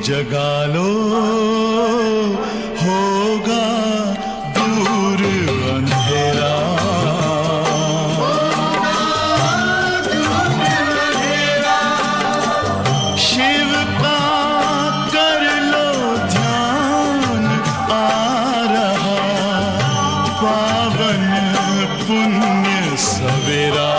जगा लो, होगा दूर अंधेरा। शिव का कर लो ध्यान, आ रहा पावन पुण्य सवेरा।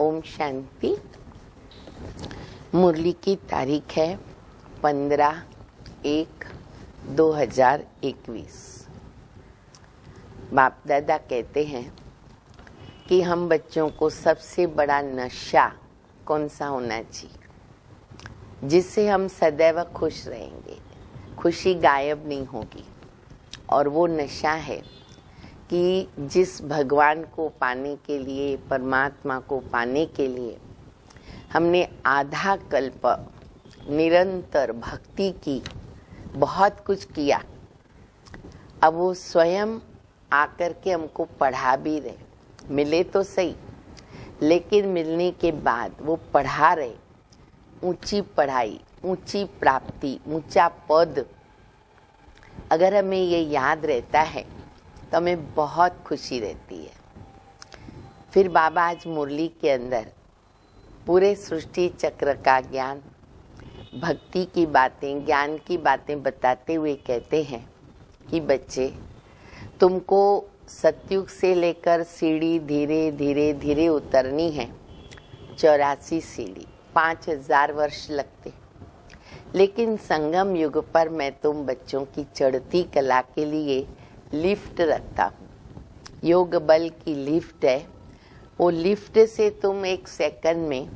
ओम शांति। मुरली की तारीख है 15/1/2021। बाप दादा कहते हैं कि हम बच्चों को सबसे बड़ा नशा कौन सा होना चाहिए, जिससे हम सदैव खुश रहेंगे, खुशी गायब नहीं होगी। और वो नशा है कि जिस भगवान को पाने के लिए, परमात्मा को पाने के लिए हमने आधा कल्प निरंतर भक्ति की, बहुत कुछ किया, अब वो स्वयं आकर के हमको पढ़ा भी रहे। मिले तो सही, लेकिन मिलने के बाद वो पढ़ा रहे। ऊंची पढ़ाई, ऊंची प्राप्ति, ऊंचा पद, अगर हमें ये याद रहता है तो हमें बहुत खुशी रहती है। फिर बाबा आज मुरली के अंदर पूरे सृष्टि चक्र का ज्ञान, भक्ति की बातें, ज्ञान की बातें बताते हुए कहते हैं कि बच्चे, तुमको सतयुग से लेकर सीढ़ी धीरे धीरे धीरे उतरनी है। 84 सीढ़ी, 5000 वर्ष लगते, लेकिन संगम युग पर मैं तुम बच्चों की चढ़ती कला के लिए लिफ्ट रखता हूँ। योग बल की लिफ्ट है, वो लिफ्ट से तुम 1 सेकंड में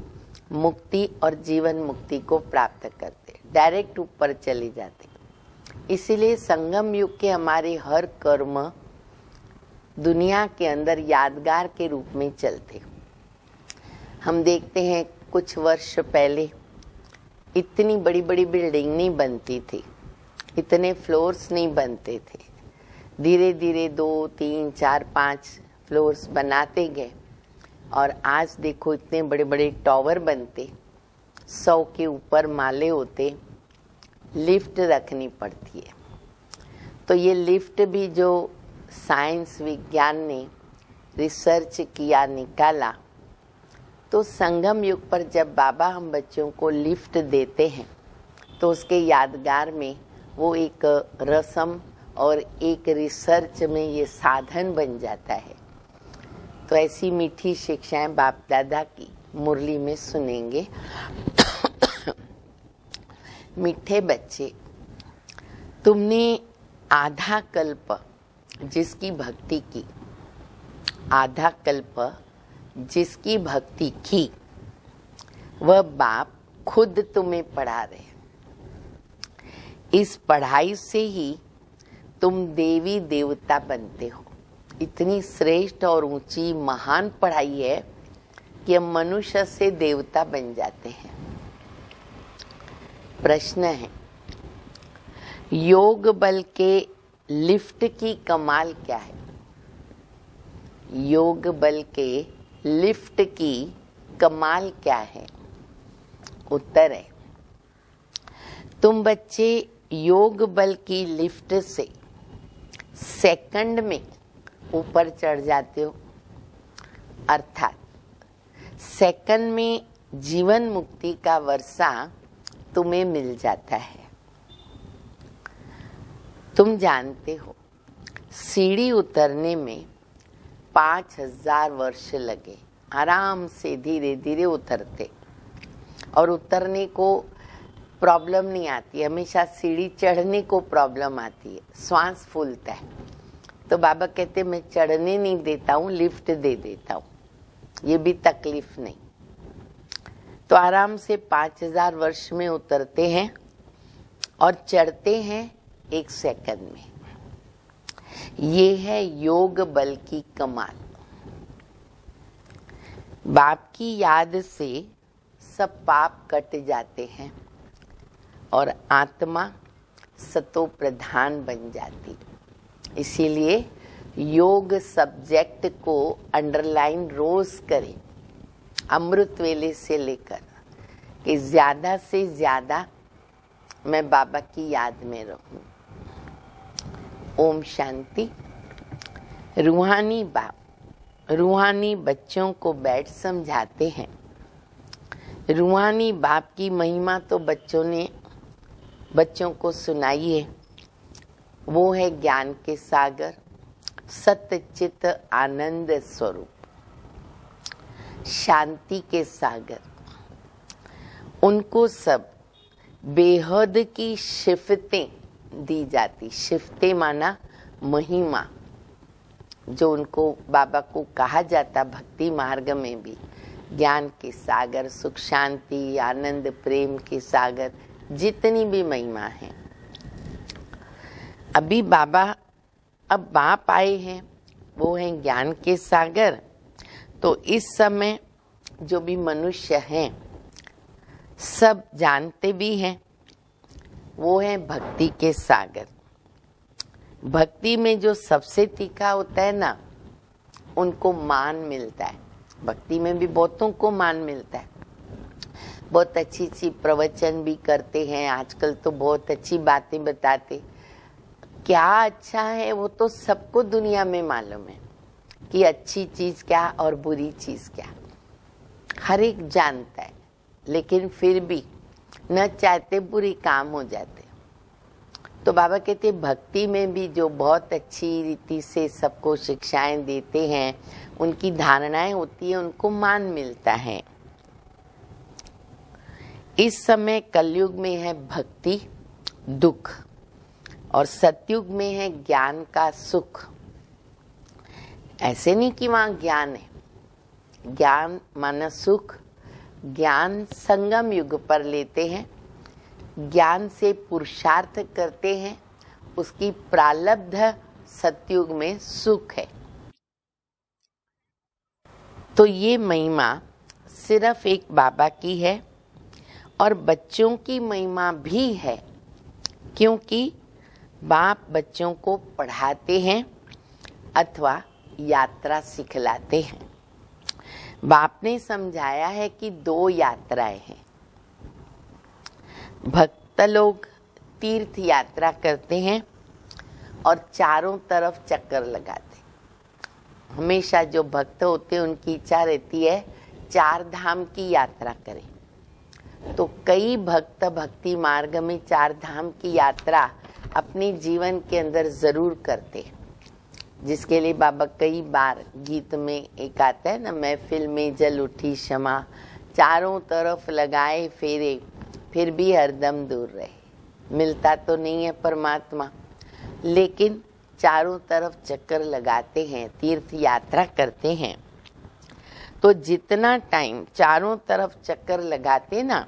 मुक्ति और जीवन मुक्ति को प्राप्त करते, डायरेक्ट ऊपर चले जाते। इसीलिए संगम युग के हमारे हर कर्म दुनिया के अंदर यादगार के रूप में चलते। हम देखते हैं कुछ वर्ष पहले इतनी बड़ी बड़ी बिल्डिंग नहीं बनती थी, इतने फ्लोर्स नहीं बनते थे। धीरे धीरे 2, 3, 4, 5 फ्लोर्स बनाते गए और आज देखो इतने बड़े बड़े टावर बनते, 100 के ऊपर माले होते, लिफ्ट रखनी पड़ती है। तो ये लिफ्ट भी जो साइंस विज्ञान ने रिसर्च किया, निकाला, तो संगम युग पर जब बाबा हम बच्चों को लिफ्ट देते हैं तो उसके यादगार में वो एक रस्म और एक रिसर्च में ये साधन बन जाता है। तो ऐसी मीठी शिक्षाएं बाप दादा की मुरली में सुनेंगे। मीठे बच्चे, तुमने आधा कल्प जिसकी भक्ति की, आधा कल्प जिसकी भक्ति की, वह बाप खुद तुम्हें पढ़ा रहे हैं। इस पढ़ाई से ही तुम देवी देवता बनते हो। इतनी श्रेष्ठ और ऊंची महान पढ़ाई है कि हम मनुष्य से देवता बन जाते हैं। प्रश्न है, योग बल के लिफ्ट की कमाल क्या है? योग बल के लिफ्ट की कमाल क्या है? उत्तर है, तुम बच्चे योग बल की लिफ्ट से सेकंड में ऊपर चढ़ जाते हो। अर्थात सेकंड में जीवन मुक्ति का वर्षा तुम्हें मिल जाता है। तुम जानते हो सीढ़ी उतरने में 5000 वर्ष लगे। आराम से धीरे धीरे उतरते और उतरने को प्रॉब्लम नहीं आती, हमेशा सीढ़ी चढ़ने को प्रॉब्लम आती है, श्वास फूलता है। तो बाबा कहते मैं चढ़ने नहीं देता हूँ, लिफ्ट दे देता हूँ, ये भी तकलीफ नहीं। तो आराम से 5000 वर्ष में उतरते हैं और चढ़ते हैं 1 सेकंड में। ये है योग बल की कमाल। बाप की याद से सब पाप कट जाते हैं और आत्मा सतो प्रधान बन जाती। इसीलिए योग सब्जेक्ट को अंडरलाइन रोज करें, अमृत वेले से लेकर, कि ज्यादा से ज्यादा मैं बाबा की याद में रहूं। ओम शांति। रूहानी बाप रूहानी बच्चों को बैठ समझाते हैं। रूहानी बाप की महिमा तो बच्चों को सुनाई है। वो है ज्ञान के सागर, सत्य चित आनंद स्वरूप, शांति के सागर। उनको सब बेहद की शिफ्तें दी जाती। शिफ्तें माना महिमा, जो उनको बाबा को कहा जाता भक्ति मार्ग में भी, ज्ञान के सागर, सुख शांति आनंद प्रेम के सागर, जितनी भी महिमा है। अभी अब बाप आए हैं, वो हैं ज्ञान के सागर। तो इस समय जो भी मनुष्य हैं सब जानते भी हैं, वो है भक्ति के सागर। भक्ति में जो सबसे तीखा होता है ना, उनको मान मिलता है। भक्ति में भी बहुतों को मान मिलता है। बहुत अच्छी अच्छी प्रवचन भी करते हैं आजकल, तो बहुत अच्छी बातें बताते। क्या अच्छा है वो तो सबको दुनिया में मालूम है कि अच्छी चीज क्या और बुरी चीज क्या, हर एक जानता है। लेकिन फिर भी न चाहते बुरी काम हो जाते। तो बाबा कहते भक्ति में भी जो बहुत अच्छी रीति से सबको शिक्षाएं देते हैं, उनकी धारणाएं होती है, उनको मान मिलता है। इस समय कलयुग में है भक्ति दुख और सतयुग में है ज्ञान का सुख। ऐसे नहीं कि वहां ज्ञान है, ज्ञान माना सुख। ज्ञान संगम युग पर लेते हैं, ज्ञान से पुरुषार्थ करते हैं उसकी प्रारब्ध सतयुग में सुख है। तो ये महिमा सिर्फ एक बाबा की है और बच्चों की महिमा भी है, क्योंकि बाप बच्चों को पढ़ाते हैं अथवा यात्रा सिखलाते हैं। बाप ने समझाया है कि 2 यात्राएं हैं। भक्त लोग तीर्थ यात्रा करते हैं और चारों तरफ चक्कर लगाते। हमेशा जो भक्त होते हैं उनकी इच्छा रहती है 4 धाम की यात्रा करें। तो कई भक्त भक्ति मार्ग में 4 धाम की यात्रा अपने जीवन के अंदर जरूर करते हैं, जिसके लिए बाबा कई बार गीत में एक आता है ना, महफिल में जल उठी क्षमा, चारों तरफ लगाए फेरे फिर भी हरदम दूर रहे। मिलता तो नहीं है परमात्मा, लेकिन चारों तरफ चक्कर लगाते हैं, तीर्थ यात्रा करते हैं। तो जितना टाइम चारों तरफ चक्कर लगाते ना,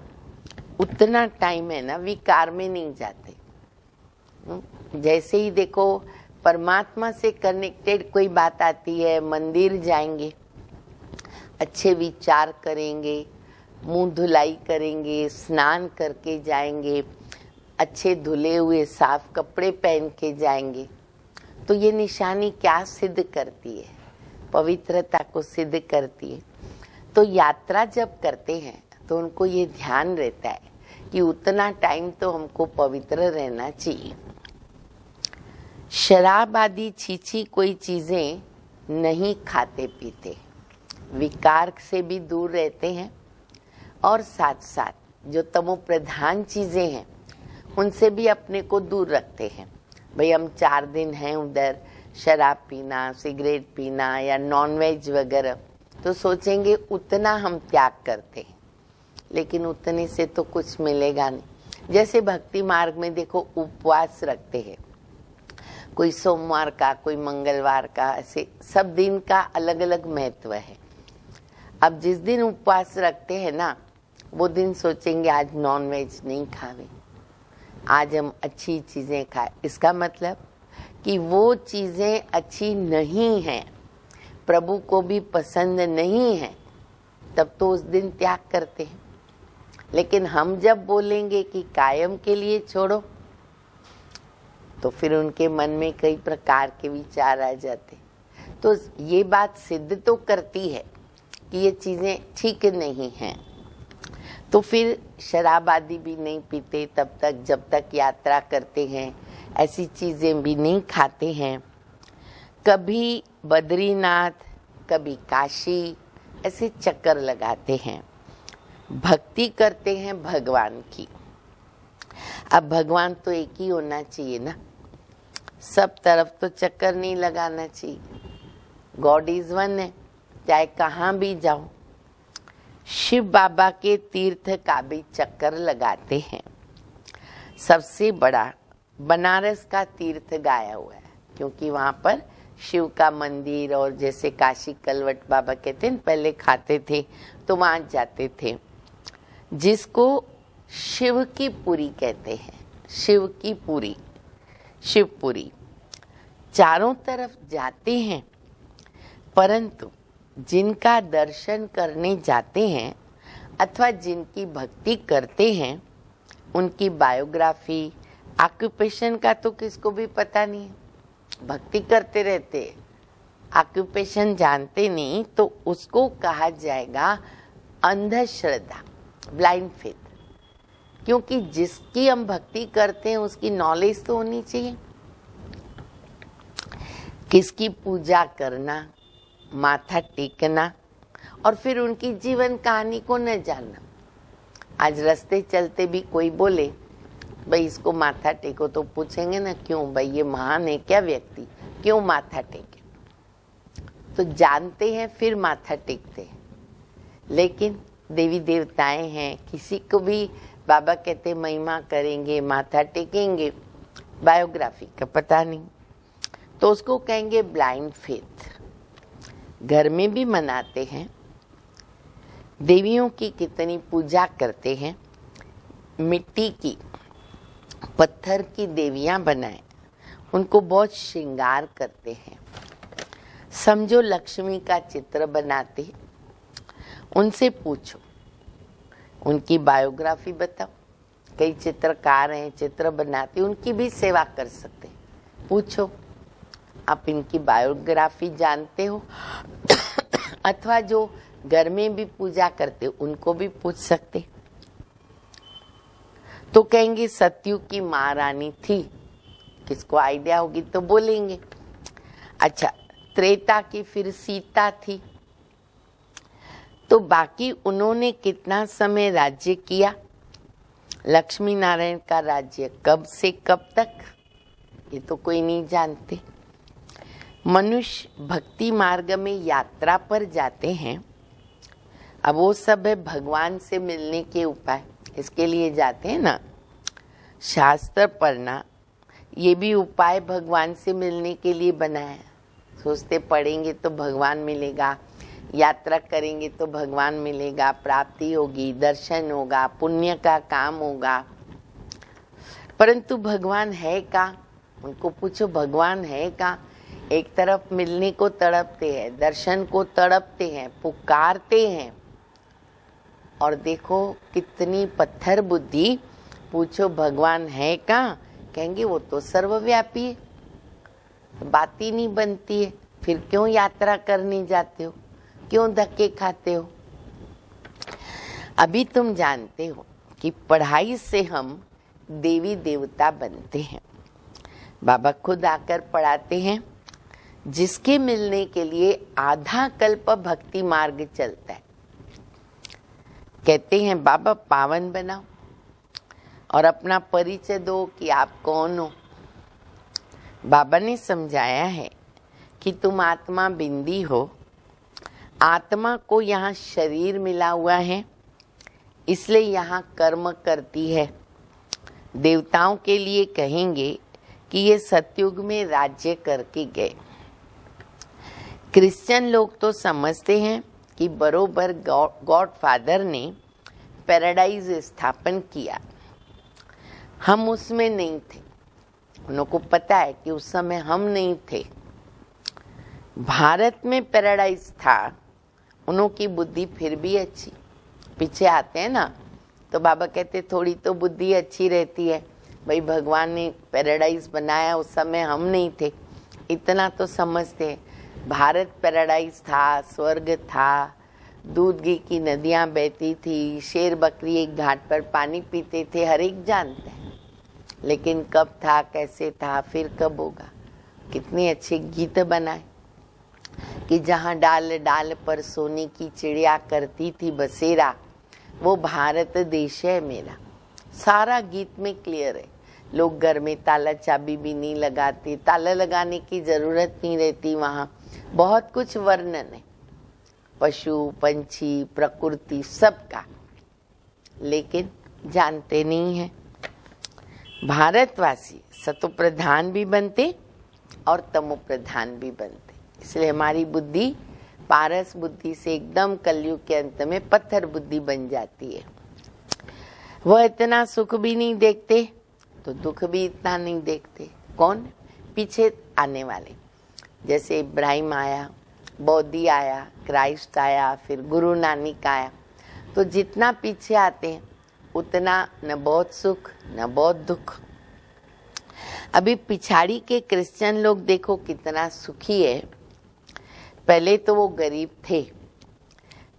उतना टाइम है ना विकार में नहीं जाते। जैसे ही देखो परमात्मा से कनेक्टेड कोई बात आती है, मंदिर जाएंगे, अच्छे विचार करेंगे, मुंह धुलाई करेंगे, स्नान करके जाएंगे, अच्छे धुले हुए साफ कपड़े पहन के जाएंगे। तो ये निशानी क्या सिद्ध करती है? पवित्रता को सिद्ध करती है। तो यात्रा जब करते हैं तो उनको ये ध्यान रहता है कि उतना टाइम तो हमको पवित्र रहना चाहिए। शराब आदि छीछी कोई चीजें नहीं खाते पीते, विकार से भी दूर रहते हैं और साथ साथ जो तमो प्रधान चीजें हैं उनसे भी अपने को दूर रखते हैं। भाई हम 4 दिन हैं उधर, शराब पीना, सिगरेट पीना या नॉनवेज वगैरह, तो सोचेंगे उतना हम त्याग करते हैं, लेकिन उतने से तो कुछ मिलेगा नहीं। जैसे भक्ति मार्ग में देखो उपवास रखते हैं, कोई सोमवार का, कोई मंगलवार का, ऐसे सब दिन का अलग अलग महत्व है। अब जिस दिन उपवास रखते हैं ना, वो दिन सोचेंगे आज नॉनवेज नहीं खावे, आज हम अच्छी चीजें खाएं। इसका मतलब कि वो चीजें अच्छी नहीं हैं, प्रभु को भी पसंद नहीं है, तब तो उस दिन त्याग करते हैं। लेकिन हम जब बोलेंगे कि कायम के लिए छोड़ो, तो फिर उनके मन में कई प्रकार के विचार आ जाते। तो ये बात सिद्ध तो करती है कि ये चीजें ठीक नहीं हैं। तो फिर शराब आदि भी नहीं पीते तब तक जब तक यात्रा करते हैं, ऐसी चीजें भी नहीं खाते हैं। कभी बद्रीनाथ, कभी काशी, ऐसे चक्कर लगाते हैं, भक्ति करते हैं भगवान की। अब भगवान तो एक ही होना चाहिए ना, सब तरफ तो चक्कर नहीं लगाना चाहिए। गॉड इज वन है, चाहे कहाँ भी जाओ। शिव बाबा के तीर्थ का भी चक्कर लगाते हैं। सबसे बड़ा बनारस का तीर्थ गाया हुआ है, क्योंकि वहां पर शिव का मंदिर, और जैसे काशी कलवट बाबा कहते हैं पहले खाते थे तो वहां जाते थे, जिसको शिव की पुरी कहते हैं। शिव की पुरी, शिवपुरी, चारों तरफ जाते हैं, परंतु जिनका दर्शन करने जाते हैं अथवा जिनकी भक्ति करते हैं, उनकी बायोग्राफी, ऑक्यूपेशन का तो किसको भी पता नहीं है। भक्ति करते रहते, ऑक्यूपेशन जानते नहीं, तो उसको कहा जाएगा अंधश्रद्धा, ब्लाइंड फेथ। क्योंकि जिसकी हम भक्ति करते हैं उसकी नॉलेज तो होनी चाहिए, किसकी पूजा करना, माथा टेकना, और फिर उनकी जीवन कहानी को न जानना। आज रास्ते चलते भी कोई बोले भाई इसको माथा टेको, तो पूछेंगे ना क्यों भाई, ये महान है क्या व्यक्ति, क्यों माथा टेके? तो जानते हैं फिर माथा टेकते हैं। लेकिन देवी देवताएं हैं, किसी को भी बाबा कहते महिमा करेंगे, माथा टेकेंगे, बायोग्राफी का पता नहीं, तो उसको कहेंगे ब्लाइंड फेथ। घर में भी मनाते हैं, देवियों की कितनी पूजा करते हैं, मिट्टी की, पत्थर की देवियां बनाए उनको बहुत श्रृंगार करते हैं। समझो लक्ष्मी का चित्र बनाते, उनसे पूछो, उनकी बायोग्राफी बताओ। कई चित्रकार हैं, चित्र बनाते, उनकी भी सेवा कर सकते। पूछो, आप इनकी बायोग्राफी जानते हो? अथवा जो घर में भी पूजा करते उनको भी पूछ सकते। तो कहेंगे सतयुग की महारानी थी, किसको आइडिया होगी तो बोलेंगे। अच्छा, त्रेता की फिर सीता थी, तो बाकी उन्होंने कितना समय राज्य किया? लक्ष्मी नारायण का राज्य कब से कब तक, ये तो कोई नहीं जानते। मनुष्य भक्ति मार्ग में यात्रा पर जाते हैं, अब वो सब है भगवान से मिलने के उपाय, इसके लिए जाते हैं ना। शास्त्र पढ़ना ये भी उपाय भगवान से मिलने के लिए बनाया है। सोचते पढ़ेंगे तो भगवान मिलेगा, यात्रा करेंगे तो भगवान मिलेगा, प्राप्ति होगी, दर्शन होगा, पुण्य का काम होगा। परंतु भगवान है का? उनको पूछो भगवान है का? एक तरफ मिलने को तड़पते हैं, दर्शन को तड़पते हैं, पुकारते हैं, और देखो कितनी पत्थर बुद्धि। पूछो भगवान है का? कहेंगे वो तो सर्वव्यापी है, बात ही नहीं बनती है। फिर क्यों यात्रा करने जाते हो, क्यों धक्के खाते हो? अभी तुम जानते हो कि पढ़ाई से हम देवी देवता बनते हैं। बाबा खुद आकर पढ़ाते हैं, जिसके मिलने के लिए आधा कल्प भक्ति मार्ग चलता है। कहते हैं बाबा पावन बनाओ और अपना परिचय दो कि आप कौन हो। बाबा ने समझाया है कि तुम आत्मा बिंदी हो, आत्मा को यहाँ शरीर मिला हुआ है, इसलिए यहाँ कर्म करती है। देवताओं के लिए कहेंगे कि ये सतयुग में राज्य करके गए। क्रिश्चियन लोग तो समझते हैं कि बरोबर गॉड फादर ने पैराडाइज स्थापन किया, हम उसमें नहीं थे। उनको पता है कि उस समय हम नहीं थे। भारत में पैराडाइज था, उनकी बुद्धि फिर भी अच्छी। पीछे आते हैं ना तो बाबा कहते थोड़ी तो बुद्धि अच्छी रहती है, भाई भगवान ने पैराडाइज बनाया, उस समय हम नहीं थे, इतना तो समझते हैं। भारत पैराडाइज था, स्वर्ग था, दूध घी की नदियां बहती थी, शेर बकरी एक घाट पर पानी पीते थे, हर एक जानते हैं। लेकिन कब था, कैसे था, फिर कब होगा? कितने अच्छे गीत बनाए कि जहाँ डाल डाल पर सोने की चिड़िया करती थी बसेरा, वो भारत देश है मेरा। सारा गीत में क्लियर है। लोग घर में ताला चाबी भी नहीं लगाते, ताला लगाने की जरूरत नहीं रहती। वहाँ बहुत कुछ वर्णन है, पशु पंछी प्रकृति सबका, लेकिन जानते नहीं है। भारतवासी सतो प्रधान भी बनते और तमो प्रधान भी बनते, इसलिए हमारी बुद्धि पारस बुद्धि से एकदम कलयुग के अंत में पत्थर बुद्धि बन जाती है। वह इतना सुख भी नहीं देखते तो दुख भी इतना नहीं देखते। कौन? पीछे आने वाले, जैसे इब्राहिम आया, बौद्धि आया, क्राइस्ट आया, फिर गुरु नानक आया। तो जितना पीछे आते हैं उतना न बहुत सुख न बहुत दुख। अभी पिछाड़ी के क्रिश्चियन लोग देखो कितना सुखी है। पहले तो वो गरीब थे,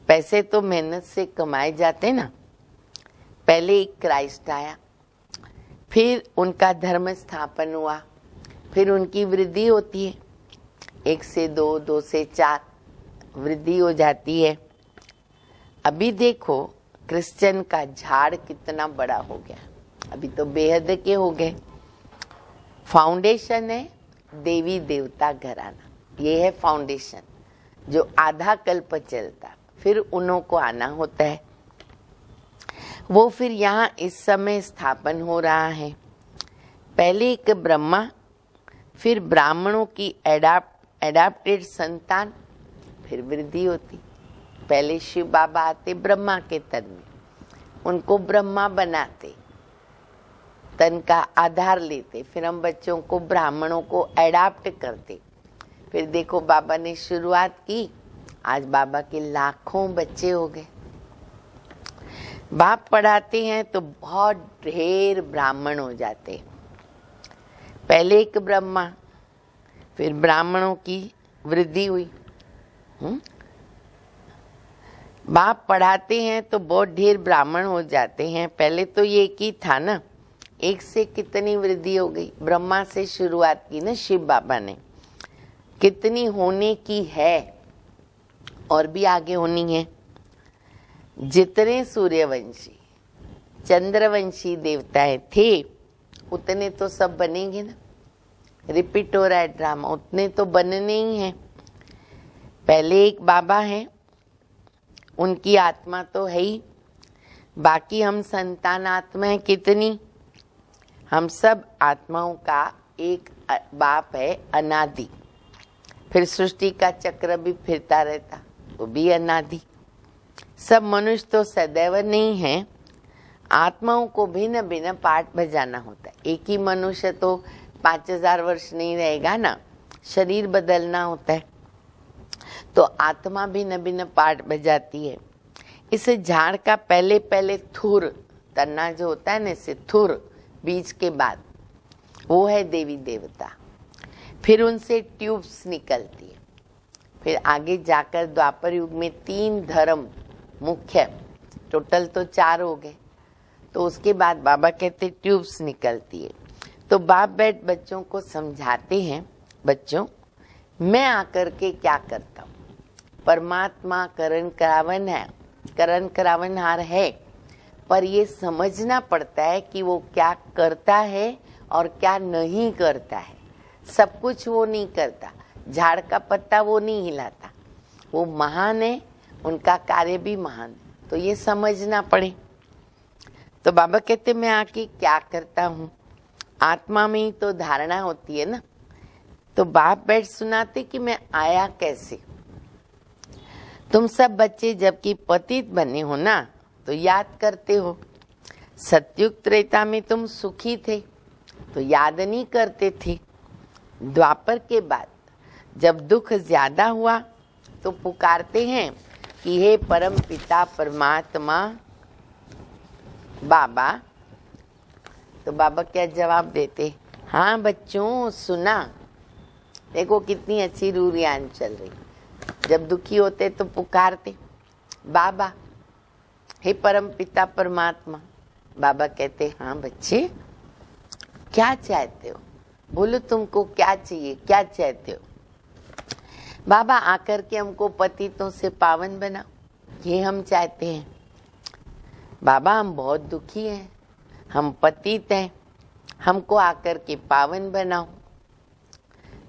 पैसे तो मेहनत से कमाए जाते ना। पहले एक क्राइस्ट आया, फिर उनका धर्म स्थापन हुआ, फिर उनकी वृद्धि होती है, 1 से 2, 2 से 4 वृद्धि हो जाती है। अभी देखो क्रिश्चियन का झाड़ कितना बड़ा हो गया, अभी तो बेहद के हो गए। फाउंडेशन है देवी देवता घराना, ये है फाउंडेशन जो आधा कल्प चलता, फिर उन्हों को आना होता है। वो फिर यहाँ इस समय स्थापन हो रहा है। पहले एक ब्रह्मा, फिर ब्राह्मणों की एडाप्टेड संतान, फिर वृद्धि होती। पहले शिव बाबा आते ब्रह्मा के तन में, उनको ब्रह्मा बनाते, तन का आधार लेते, फिर हम बच्चों को ब्राह्मणों को एडाप्ट करते। फिर देखो बाबा ने शुरुआत की, आज बाबा के लाखों बच्चे हो गए। बाप पढ़ाते हैं तो बहुत ढेर ब्राह्मण हो जाते हैं। पहले एक ब्रह्मा, फिर ब्राह्मणों की वृद्धि हुई। बाप पढ़ाते हैं तो बहुत ढेर ब्राह्मण हो जाते हैं। पहले तो ये एक ही था ना, एक से कितनी वृद्धि हो गई। ब्रह्मा से शुरुआत की ना शिव बाबा ने, कितनी होने की है और भी आगे होनी है। जितने सूर्यवंशी चंद्रवंशी देवताएं थे उतने तो सब बनेंगे ना, रिपीट हो रहा है ड्रामा, उतने तो बनने ही हैं। पहले एक बाबा हैं, उनकी आत्मा तो है ही, बाकी हम संतान आत्माएं कितनी, हम सब आत्माओं का एक बाप है अनादि। फिर सृष्टि का चक्र भी फिरता रहता, वो भी अनादि। सब मनुष्य तो सदैव नहीं है, आत्माओं को भिन्न भिन्न पाठ बजाना होता है। एक ही मनुष्य तो 5000 वर्ष नहीं रहेगा ना, शरीर बदलना होता है, तो आत्मा भिन्न भिन्न पाठ बजाती है। इस झाड़ का पहले पहले थुर, तना जो होता है ना, इसे थुर बीज के बाद, वो है देवी देवता। फिर उनसे ट्यूब्स निकलती है। फिर आगे जाकर द्वापर युग में 3 धर्म मुख्य, टोटल तो 4 हो गए। तो उसके बाद बाबा कहते ट्यूब्स निकलती है। तो बाप बैठ बच्चों को समझाते हैं, बच्चों मैं आकर के क्या करता हूँ। परमात्मा करण करावनहार है, पर ये समझना पड़ता है कि वो क्या करता है और क्या नहीं करता है। सब कुछ वो नहीं करता, झाड़ का पत्ता वो नहीं हिलाता, वो महान है, उनका कार्य भी महान है, तो ये समझना पड़े। तो बाबा कहते मैं आके क्या करता हूँ, आत्मा में ही तो धारणा होती है ना। तो बाप बैठ सुनाते कि मैं आया कैसे। तुम सब बच्चे जबकि पतित बने हो ना, तो याद करते हो। सतयुग त्रेता में तुम सुखी थे तो याद नहीं करते थे। द्वापर के बाद जब दुख ज्यादा हुआ तो पुकारते हैं कि हे परम पिता परमात्मा बाबा। तो बाबा क्या जवाब देते, हाँ बच्चों सुना। देखो कितनी अच्छी रूरियान चल रही। जब दुखी होते तो पुकारते बाबा, हे परम पिता परमात्मा। बाबा कहते हाँ बच्चे क्या चाहते हो, बोलो तुमको क्या चाहिए, क्या चाहते हो। बाबा आकर के हमको पतितों से पावन बनाओ, ये हम चाहते हैं। बाबा हम बहुत दुखी हैं, हम पतित हैं, हमको आकर के पावन बनाओ,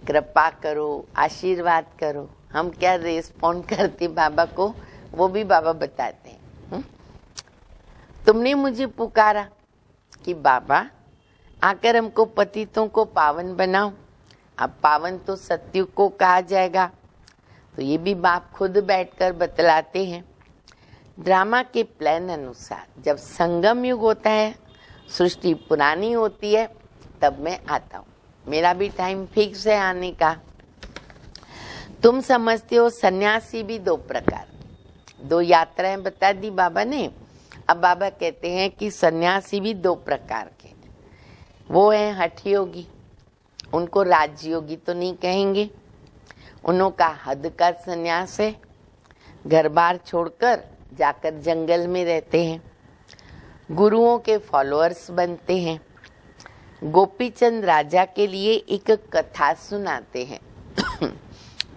कृपा करो, आशीर्वाद करो। हम क्या रेस्पॉन्ड करते बाबा को, वो भी बाबा बताते हैं। तुमने मुझे पुकारा कि बाबा आकर हमको पतितों को पावन बनाओ। अब पावन तो सतयुग को कहा जाएगा, तो ये भी बाप खुद बैठकर बतलाते हैं। ड्रामा के प्लान अनुसार जब संगम युग होता है, सृष्टि पुरानी होती है, तब मैं आता हूँ। मेरा भी टाइम फिक्स है आने का। तुम समझते हो सन्यासी भी 2 प्रकार, 2 यात्राएं बता दी बाबा ने। अब बाबा कहते हैं कि सन्यासी भी 2 प्रकार के, वो है हठ योगी, उनको राजयोगी तो नहीं कहेंगे, उन्हों का हद का सन्यास है, घर बार छोड़कर जाकर जंगल में रहते हैं, गुरुओं के फॉलोअर्स बनते हैं। गोपीचंद राजा के लिए एक कथा सुनाते हैं।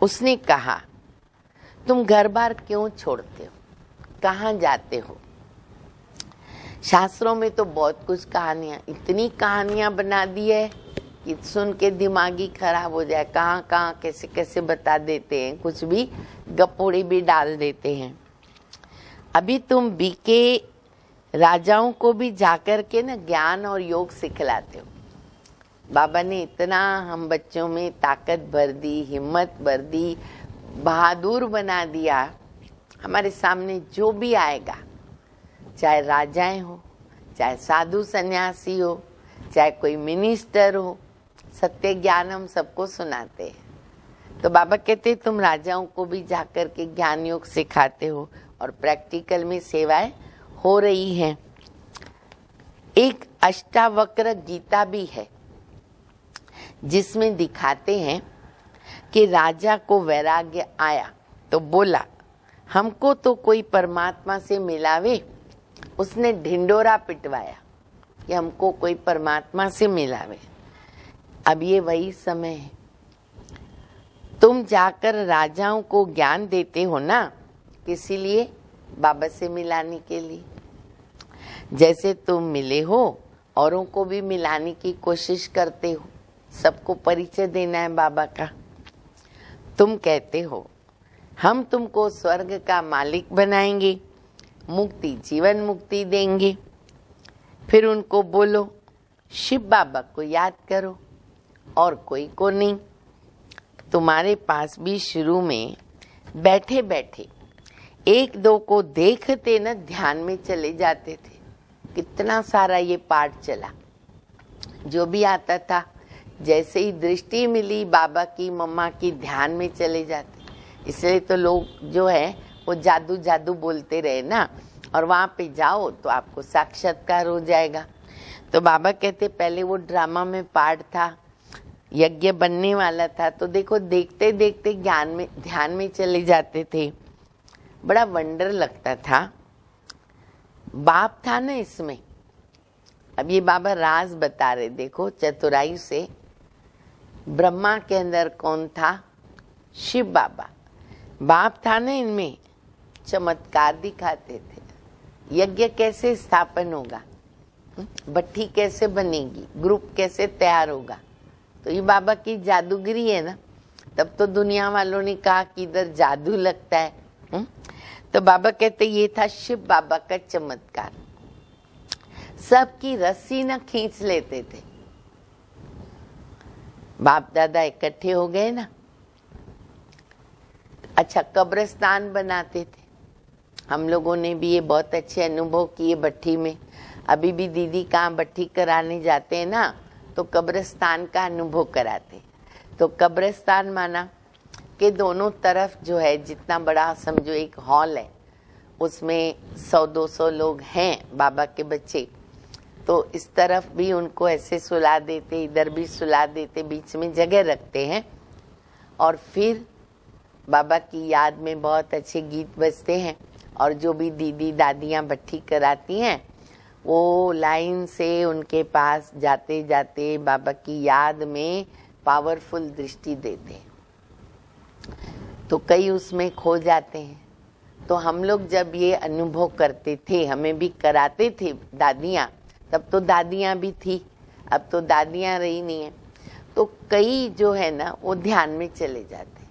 उसने कहा तुम घर बार क्यों छोड़ते हो, कहाँ जाते हो। शास्त्रों में तो बहुत कुछ कहानियां, इतनी कहानियां बना दी है कि सुन के दिमाग ही खराब हो जाए। कहाँ कहाँ कैसे कैसे बता देते हैं, कुछ भी गपोड़े भी डाल देते हैं। अभी तुम बीके राजाओं को भी जाकर के ना ज्ञान और योग सिखलाते हो। बाबा ने इतना हम बच्चों में ताकत भर दी, हिम्मत भर दी, बहादुर बना दिया। हमारे सामने जो भी आएगा, चाहे राजाएं हो, चाहे साधु सन्यासी हो, चाहे कोई मिनिस्टर हो, सत्य ज्ञान हम सबको सुनाते हैं। तो बाबा कहते तुम राजाओं को भी जाकर के ज्ञान योग सिखाते हो और प्रैक्टिकल में सेवाएं हो रही हैं। एक अष्टावक्र गीता भी है जिसमें दिखाते हैं कि राजा को वैराग्य आया तो बोला हमको तो कोई परमात्मा से मिलावे। उसने ढिंडोरा पिटवाया कि हमको कोई परमात्मा से मिलावे। अब ये वही समय है, तुम जाकर राजाओं को ज्ञान देते हो ना, किसी लिए? बाबा से मिलाने के लिए। जैसे तुम मिले हो औरों को भी मिलाने की कोशिश करते हो, सबको परिचय देना है बाबा का। तुम कहते हो हम तुमको स्वर्ग का मालिक बनाएंगे, मुक्ति जीवन मुक्ति देंगे। फिर उनको बोलो शिव बाबा को याद करो और कोई को नहीं। तुम्हारे पास भी शुरू में बैठे बैठे एक दो को देखते न ध्यान में चले जाते थे। कितना सारा ये पाठ चला, जो भी आता था जैसे ही दृष्टि मिली बाबा की मम्मा की ध्यान में चले जाते। इसलिए तो लोग जो है वो जादू जादू बोलते रहे ना, और वहां पे जाओ तो आपको साक्षात्कार हो जाएगा। तो बाबा कहते पहले वो ड्रामा में पार्ट था, यज्ञ बनने वाला था, तो देखो देखते देखते ज्ञान में ध्यान में चले जाते थे। बड़ा वंडर लगता था। बाप था ना इसमें। अब ये बाबा राज बता रहे, देखो चतुराई से। ब्रह्मा के अंदर कौन था? शिव बाबा। बाप था ना इनमें, चमत्कार दिखाते थे। यज्ञ कैसे स्थापन होगा, भट्टी कैसे बनेगी, ग्रुप कैसे तैयार होगा। तो ये बाबा की जादूगिरी है ना। तब तो दुनिया वालों ने कहा कि इधर जादू लगता है। तो बाबा कहते ये था शिव बाबा का चमत्कार। सबकी रस्सी न खींच लेते थे। बाप दादा इकट्ठे हो गए ना। अच्छा, कब्रिस्तान बनाते थे। हम लोगों ने भी ये बहुत अच्छे अनुभव किए भट्टी में। अभी भी दीदी कहाँ भट्टी कराने जाते हैं ना, तो कब्रिस्तान का अनुभव कराते। तो कब्रिस्तान माना कि दोनों तरफ जो है, जितना बड़ा समझो एक हॉल है, उसमें 100-200 लोग हैं बाबा के बच्चे। तो इस तरफ भी उनको ऐसे सुला देते, इधर भी सुला देते, बीच में जगह रखते हैं। और फिर बाबा की याद में बहुत अच्छे गीत बजते हैं। और जो भी दीदी दादियाँ भट्टी कराती हैं, वो लाइन से उनके पास जाते जाते बाबा की याद में पावरफुल दृष्टि देते। तो कई उसमें खो जाते हैं। तो हम लोग जब ये अनुभव करते थे, हमें भी कराते थे दादियाँ। तब तो दादियाँ भी थी, अब तो दादियाँ रही नहीं है। तो कई जो है ना वो ध्यान में चले जाते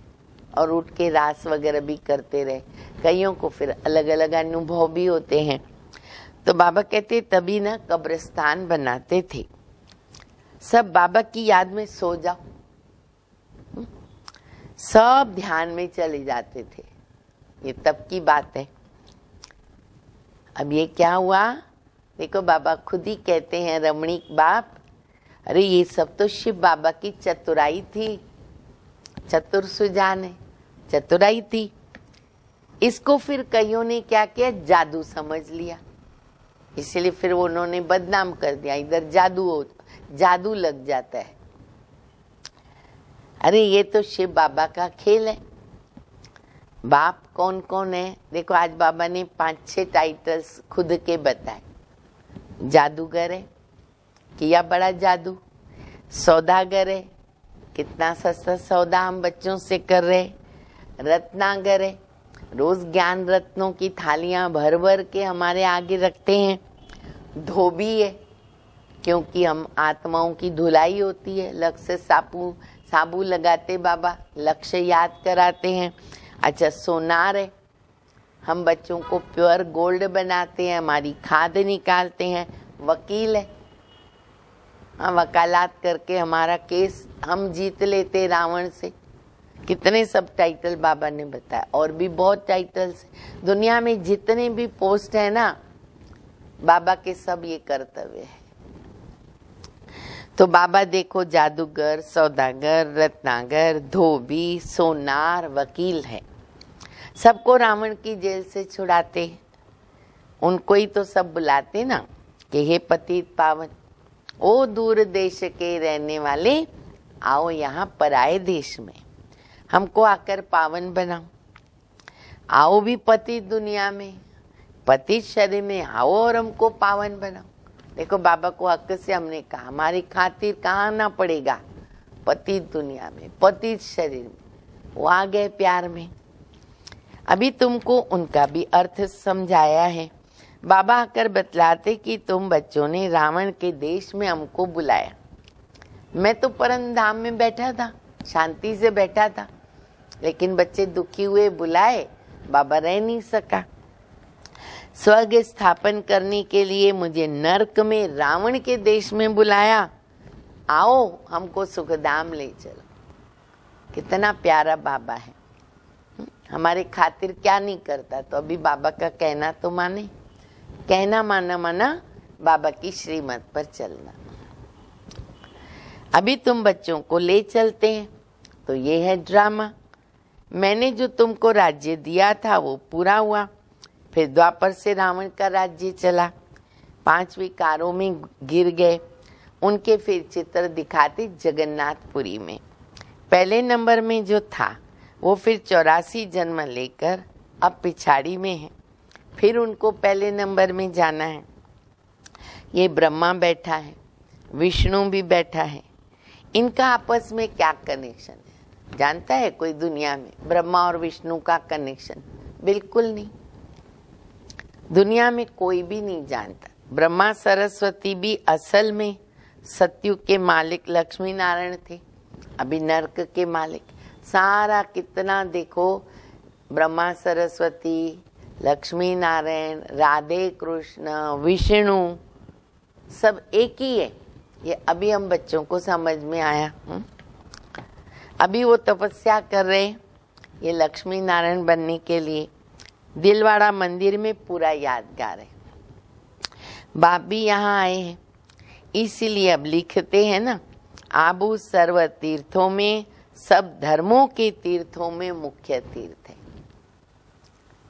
और उठ के रास वगैरह भी करते रहे। कईयों को फिर अलग अलग अनुभव भी होते हैं। तो बाबा कहते तभी ना कब्रिस्तान बनाते थे। सब बाबा की याद में सो जाओ, सब ध्यान में चले जाते थे। ये तब की बात है। अब ये क्या हुआ, देखो बाबा खुद ही कहते हैं, रमणीक बाप, अरे ये सब तो शिव बाबा की चतुराई थी। चतुर सुजान है, चतुराई थी। इसको फिर कईयों ने क्या किया, जादू समझ लिया। इसलिए फिर उन्होंने बदनाम कर दिया, इधर जादू लग जाता है। अरे ये तो शिव बाबा का खेल है। बाप कौन कौन है, देखो आज बाबा ने 5-6 टाइटल्स खुद के बताए। जादूगर है, किया बड़ा जादू। सौदागर है, कितना सस्ता सौदा हम बच्चों से कर रहे। रत्नागर है, रोज ज्ञान रत्नों की थालियां भर भर के हमारे आगे रखते हैं। धोबी है, क्योंकि हम आत्माओं की धुलाई होती है, लक्ष्य साबु लगाते बाबा, लक्ष्य याद कराते हैं। अच्छा, सोनार है, हम बच्चों को प्योर गोल्ड बनाते हैं, हमारी खाद निकालते हैं। वकील है, हाँ, वकालत करके हमारा केस हम जीत लेते रावण से। कितने सब टाइटल बाबा ने बताया, और भी बहुत टाइटल्स। दुनिया में जितने भी पोस्ट है ना, बाबा के सब ये कर्तव्य है। तो बाबा देखो जादूगर, सौदागर, रत्नागर, धोबी, सोनार, वकील है, सबको रावण की जेल से छुड़ाते। उनको ही तो सब बुलाते ना कि हे पतित पावन, ओ दूर देश के रहने वाले, आओ यहाँ पराए देश में हमको आकर पावन बनाओ। आओ भी पतित दुनिया में, पतित शरीर में आओ और हमको पावन बनाओ। देखो बाबा को हक से हमने कहा, हमारी खातिर कहाँ आना पड़ेगा, पतित दुनिया में, पतित शरीर में। वो आ गए प्यार में। अभी तुमको उनका भी अर्थ समझाया है। बाबा आकर बतलाते कि तुम बच्चों ने रावण के देश में हमको बुलाया। मैं तो परम धाम में बैठा था, शांति से बैठा था, लेकिन बच्चे दुखी हुए, बुलाए, बाबा रह नहीं सका। स्वर्ग स्थापन करने के लिए मुझे नरक में रावण के देश में बुलाया। आओ हमको सुखधाम ले चलो। कितना प्यारा बाबा है, हमारे खातिर क्या नहीं करता। तो अभी बाबा का कहना तो माने, कहना माना माना, बाबा की श्रीमत पर चलना। अभी तुम बच्चों को ले चलते हैं। तो ये है ड्रामा। मैंने जो तुमको राज्य दिया था वो पूरा हुआ। फिर द्वापर से रावण का राज्य चला, 5 विकारों में गिर गए। उनके फिर चित्र दिखाते जगन्नाथपुरी में। पहले नंबर में जो था वो फिर 84 जन्म लेकर अब पिछाड़ी में है। फिर उनको पहले नंबर में जाना है। ये ब्रह्मा बैठा है, विष्णु भी बैठा है। इनका आपस में क्या कनेक्शन है जानता है कोई दुनिया में? ब्रह्मा और विष्णु का कनेक्शन बिल्कुल नहीं, दुनिया में कोई भी नहीं जानता। ब्रह्मा सरस्वती भी असल में सतयुग के मालिक लक्ष्मी नारायण थे, अभी नरक के मालिक। सारा कितना देखो, ब्रह्मा सरस्वती, लक्ष्मी नारायण, राधे कृष्ण, विष्णु, सब एक ही है। ये अभी हम बच्चों को समझ में आया। अभी वो तपस्या कर रहे, ये लक्ष्मी नारायण बनने के लिए। दिलवाड़ा मंदिर में पूरा यादगार है। बाप भी यहाँ आए हैं, इसीलिए अब लिखते हैं ना, आबू सर्व तीर्थों में, सब धर्मों के तीर्थों में मुख्य तीर्थ है।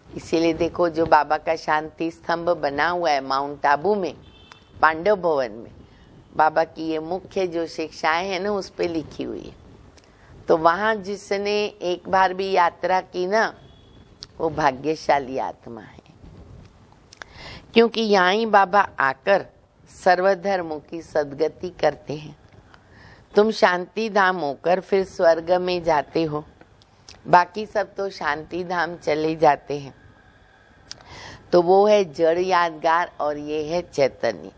इसीलिए देखो जो बाबा का शांति स्तंभ बना हुआ है माउंट आबू में, पांडव भवन में, बाबा की ये मुख्य जो शिक्षाएं हैं ना उस पे लिखी हुई है। तो वहां जिसने एक बार भी यात्रा की ना, वो भाग्यशाली आत्मा है, क्योंकि यहाँ ही बाबा आकर सर्वधर्मों की सद्गति करते हैं। तुम शांति धाम होकर फिर स्वर्ग में जाते हो, बाकी सब तो शांति धाम चले जाते हैं। तो वो है जड़ यादगार और ये है चैतन्य।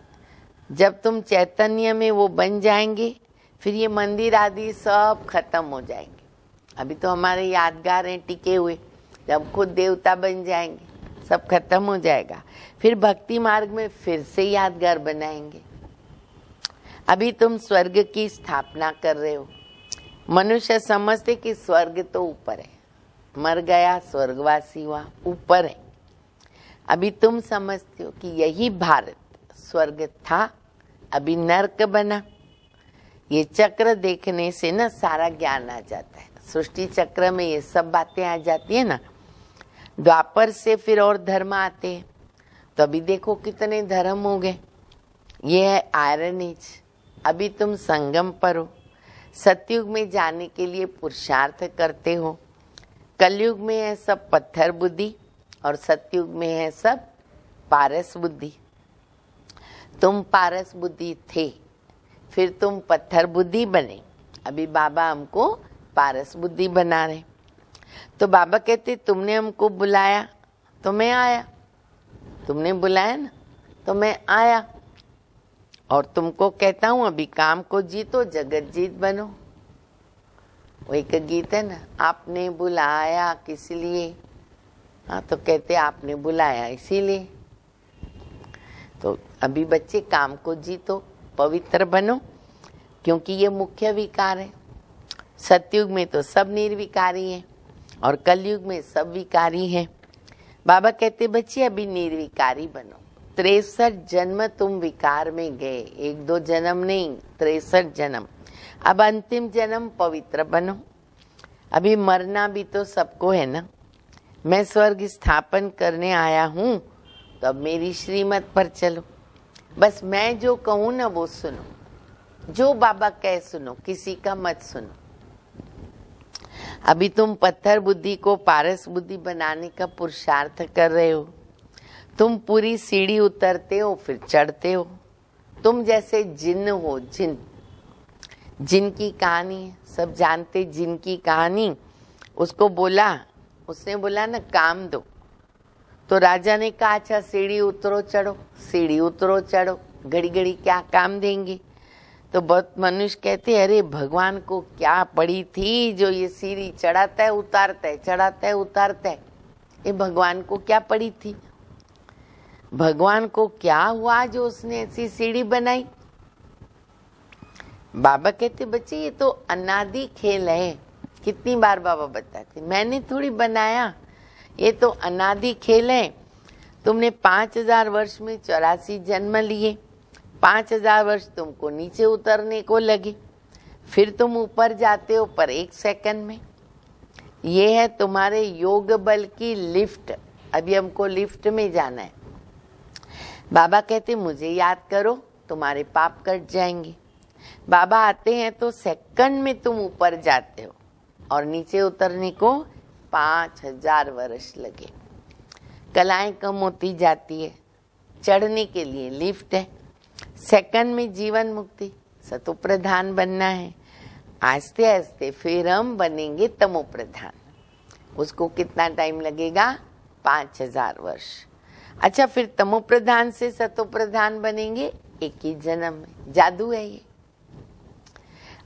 जब तुम चैतन्य में वो बन जाएंगे, फिर ये मंदिर आदि सब खत्म हो जाएंगे। अभी तो हमारे यादगार हैं टिके हुए, जब खुद देवता बन जाएंगे सब खत्म हो जाएगा। फिर भक्ति मार्ग में फिर से यादगार बनाएंगे। अभी तुम स्वर्ग की स्थापना कर रहे हो। मनुष्य समझते कि स्वर्ग तो ऊपर है, मर गया स्वर्गवासी हुआ, ऊपर है। अभी तुम समझते हो कि यही भारत स्वर्ग था, अभी नरक बना। ये चक्र देखने से ना सारा ज्ञान आ जाता है। सृष्टि चक्र में ये सब बातें आ जाती है ना। द्वापर से फिर और धर्म आते हैं। तो अभी देखो कितने धर्म हो गए। ये है आयरन एज। अभी तुम संगम पर हो। सतयुग में जाने के लिए पुरुषार्थ करते हो। कलयुग में है सब पत्थर बुद्धि और सतयुग में है सब पारस बुद्धि। तुम पारस बुद्धि थे, फिर तुम पत्थर बुद्धि बने। अभी बाबा हमको पारस बुद्धि बना रहे। तो बाबा कहते तुमने हमको बुलाया तो मैं आया, तुमने बुलाया ना तो मैं आया। और तुमको कहता हूं अभी काम को जीतो, जगत जीत बनो। वो एक गीत है ना, आपने बुलाया किस लिए? हाँ, तो कहते आपने बुलाया इसीलिए। तो अभी बच्चे काम को जीतो, पवित्र बनो, क्योंकि ये मुख्य विकार है। सतयुग में तो सब निर्विकारी हैं और कलयुग में सब विकारी हैं। बाबा कहते बच्चे अभी निर्विकारी बनो, 63 जन्म तुम विकार में गए, 1-2 जन्म नहीं, 63 जन्म। अब अंतिम जन्म पवित्र बनो। अभी मरना भी तो सबको है ना। मैं स्वर्ग स्थापन करने आया हूँ, तो अब मेरी श्रीमत पर चलो। बस मैं जो कहूँ ना वो सुनो, जो बाबा कहे सुनो, किसी का मत सुनो। अभी तुम पत्थर बुद्धि को पारस बुद्धि बनाने का पुरुषार्थ कर रहे हो। तुम पूरी सीढ़ी उतरते हो फिर चढ़ते हो। तुम जैसे जिन्न हो, जिन की कहानी है, सब जानते जिन की कहानी। उसको बोला, उसने बोला ना काम दो, तो राजा ने कहा अच्छा सीढ़ी उतरो चढ़ो, सीढ़ी उतरो चढ़ो, घड़ी घड़ी क्या काम देंगे। तो बहुत मनुष्य कहते अरे भगवान को क्या पड़ी थी जो ये सीढ़ी चढ़ाता है उतारता है, चढ़ाता है उतारता है। ये भगवान को क्या पड़ी थी? भगवान को क्या हुआ जो उसने ऐसी सीढ़ी बनाई? बाबा कहते बच्चे ये तो अनादि खेल है। कितनी बार बाबा बताते, मैंने थोड़ी बनाया, ये तो अनादि खेल है। तुमने 5000 वर्ष में 84 जन्म लिए, 5000 वर्ष तुमको नीचे उतरने को लगे, फिर तुम ऊपर जाते हो पर 1 सेकंड में। ये है तुम्हारे योग बल की लिफ्ट। अभी हमको लिफ्ट में जाना है। बाबा कहते मुझे याद करो, तुम्हारे पाप कट जाएंगे। बाबा आते हैं तो सेकंड में तुम ऊपर जाते हो, और नीचे उतरने को 5000 वर्ष लगे। कलाएं कम होती जाती है, चढ़ने के लिए लिफ्ट है। सेकंड में जीवन मुक्ति, सतो प्रधान बनना है। आस्ते आस्ते फिर हम बनेंगे तमो प्रधान। उसको कितना टाइम लगेगा? 5000 वर्ष। अच्छा, फिर तमो प्रधान से सतो प्रधान बनेंगे 1 ही जन्म में। जादू है ये।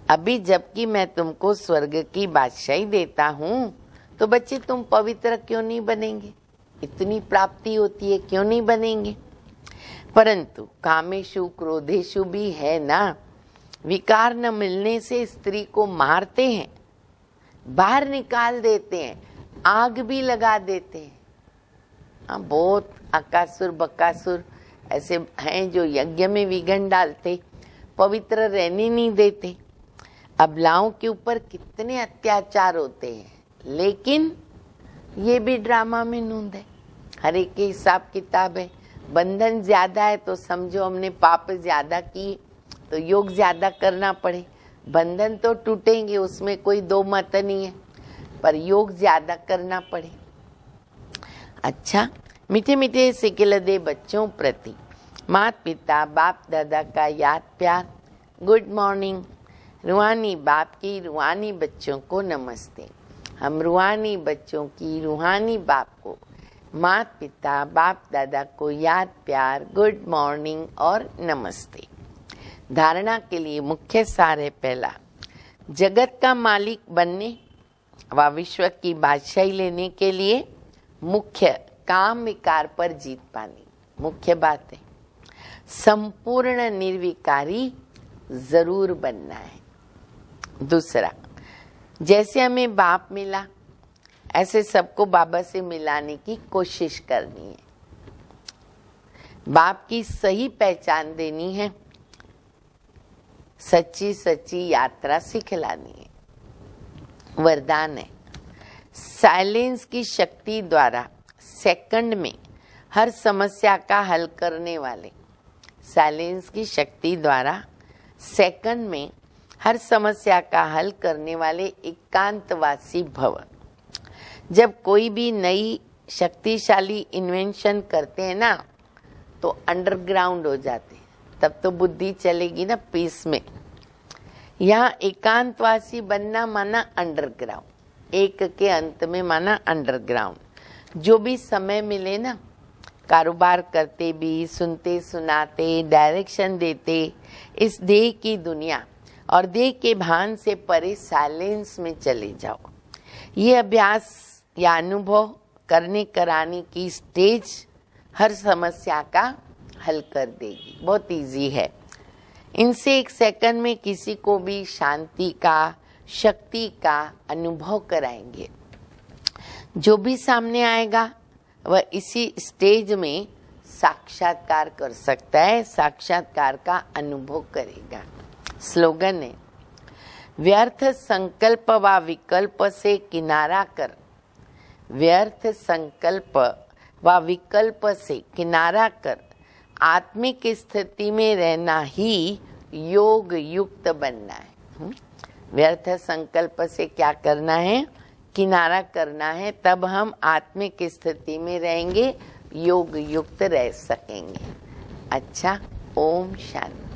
अभी जबकि मैं तुमको स्वर्ग की बादशाही देता हूँ, तो बच्चे तुम पवित्र क्यों नहीं बनेंगे? इतनी प्राप्ति होती है, क्यों नहीं बनेंगे? परंतु कामेशु क्रोधेशु भी है ना, विकार न मिलने से स्त्री को मारते हैं, बाहर निकाल देते हैं, आग भी लगा देते हैं। हाँ, बहुत अकासुर बकासुर ऐसे हैं जो यज्ञ में विघ्न डालते, पवित्र रहने नहीं देते। अबलाओं के ऊपर कितने अत्याचार होते हैं, लेकिन ये भी ड्रामा में नूंद है। हर एक के हिसाब किताब है। बंधन ज्यादा है तो समझो हमने पाप ज्यादा किए, तो योग ज्यादा करना पड़े। बंधन तो टूटेंगे, उसमें कोई दो मत नहीं है, पर योग ज्यादा करना पड़े। अच्छा, मीठे मीठे सिकिल दे बच्चों प्रति माता पिता बाप दादा का याद प्यार। Good morning. रूहानी बाप की रूहानी बच्चों को नमस्ते। हम रूहानी बच्चों की रूहानी बाप को, माता पिता बाप दादा को याद प्यार, गुड मॉर्निंग और नमस्ते। धारणा के लिए मुख्य सार है पहला, जगत का मालिक बनने व विश्व की बादशाही लेने के लिए मुख्य काम विकार पर जीत पानी मुख्य बात है। संपूर्ण निर्विकारी जरूर बनना है। दूसरा, जैसे हमें बाप मिला ऐसे सबको बाबा से मिलाने की कोशिश करनी है। बाप की सही पहचान देनी है, सच्ची सच्ची यात्रा सिखलानी है। वरदान है, साइलेंस की शक्ति द्वारा सेकंड में हर समस्या का हल करने वाले, साइलेंस की शक्ति द्वारा सेकंड में हर समस्या का हल करने वाले एकांतवासी भव। जब कोई भी नई शक्तिशाली इन्वेंशन करते हैं ना, तो अंडरग्राउंड हो जाते हैं, तब तो बुद्धि चलेगी ना पीस में। यहाँ एकांतवासी बनना माना अंडरग्राउंड, एक के अंत में माना अंडरग्राउंड। जो भी समय मिले ना, कारोबार करते भी, सुनते सुनाते, डायरेक्शन देते, इस देह की दुनिया और देह के भान से परे साइलेंस में चले जाओ। ये अभ्यास या अनुभव करने कराने की स्टेज हर समस्या का हल कर देगी। बहुत इजी है। इनसे 1 सेकंड में किसी को भी शांति का, शक्ति का अनुभव कराएंगे। जो भी सामने आएगा वह इसी स्टेज में साक्षात्कार कर सकता है, साक्षात्कार का अनुभव करेगा। स्लोगन है, व्यर्थ संकल्प व विकल्प से किनारा कर, व्यर्थ संकल्प व विकल्प से किनारा कर, आत्मिक स्थिति में रहना ही योग युक्त बनना है। व्यर्थ संकल्प से क्या करना है? किनारा करना है, तब हम आत्मिक स्थिति में रहेंगे, योग युक्त रह सकेंगे। अच्छा, ओम शांति।